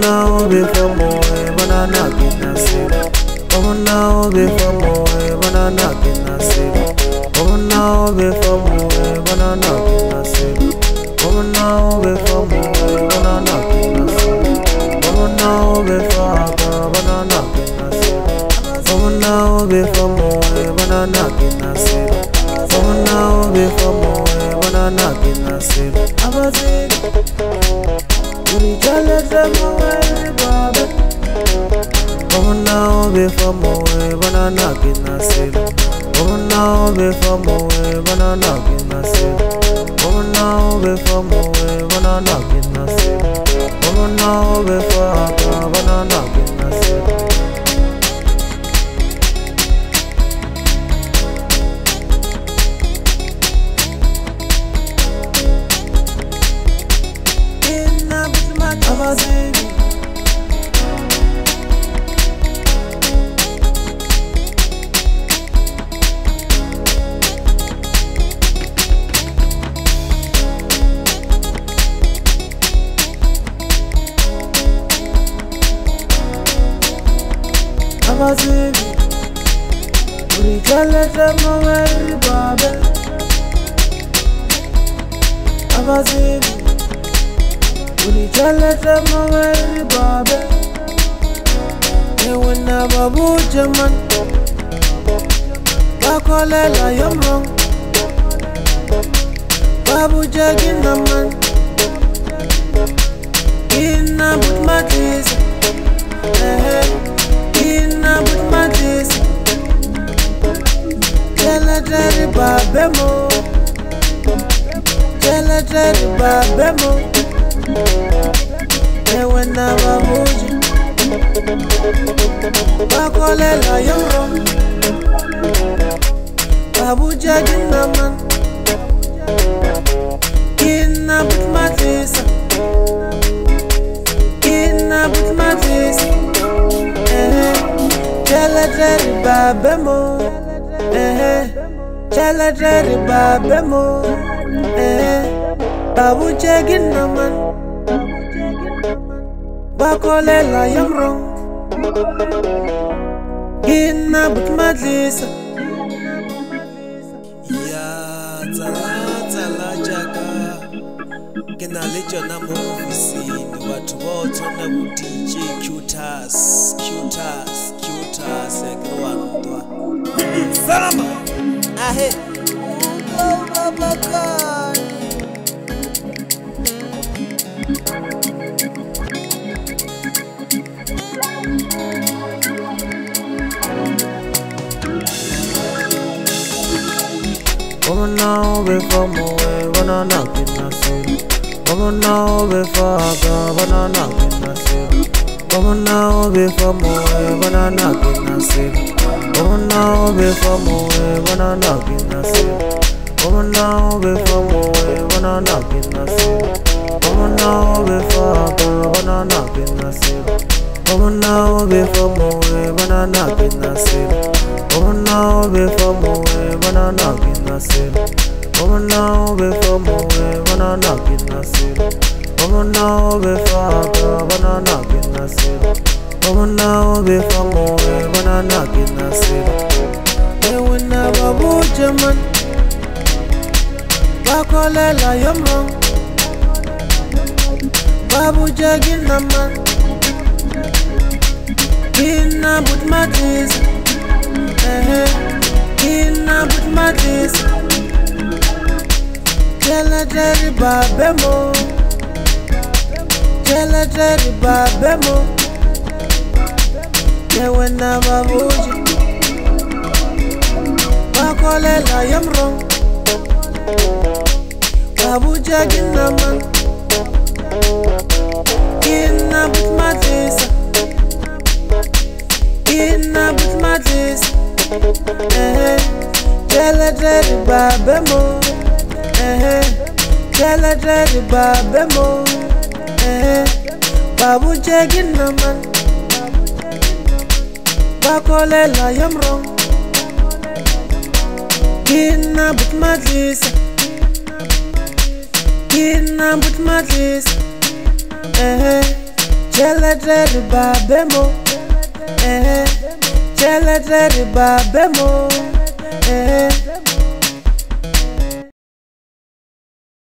now before more banana kinase. Come now before more banana kinase. Come now before more banana kinase. Come now before more banana kinase. Come now before banana kinase. Come now before more banana kinase. Come now before more banana kinase. Abazi, uri jale demo babe. Come now before more banana kinase. Come now before more banana kinase. Come now before more banana kinase. Come now before banana kinase. Abazibi, uri jale demo babe. Abazibi, uri jale demo babe. Ewe na babu jaman, bakole la yomrong. Babu jagin naman, ina but matis. Ina but matis. Jala jari babemo. Jala jari babemo. Ewe na babuji, bakole la yomrong. Babu jagin naman, ina but matis. Ina but matis. Jala jari babemo. Jala jari babemo. Babu jagin naman, bakole la yomrong. Ina but matis. Ya tsala jaka kena lejo na ofisini watu wote na DJ Cutas ekrwantwa salama ahe Come now before more banana kinase. Come now before banana kinase. Come now before more banana kinase. Come now before more banana kinase. Come now before more banana kinase. Come now before banana kinase. Come now before more banana kinase. Come now before more banana kinase. Come now before more banana kinase. Come now before banana kinase. Come now before more banana kinase. Ewe na babu jaman, bakole la yomrong. Babu jagin naman, ina but matis. Ina but matis. Jala jari babemo. Jala jari babemo. Ewe na babuji, bakole la yomrong. Babu jagin naman, ina but matis. Ina but matis. Jala jari babemo. Jala jari babemo. Babu jagin naman, bakole la yomrong. Ina but matis. Ina but matis. Cheledre babemo, cheledre babemo,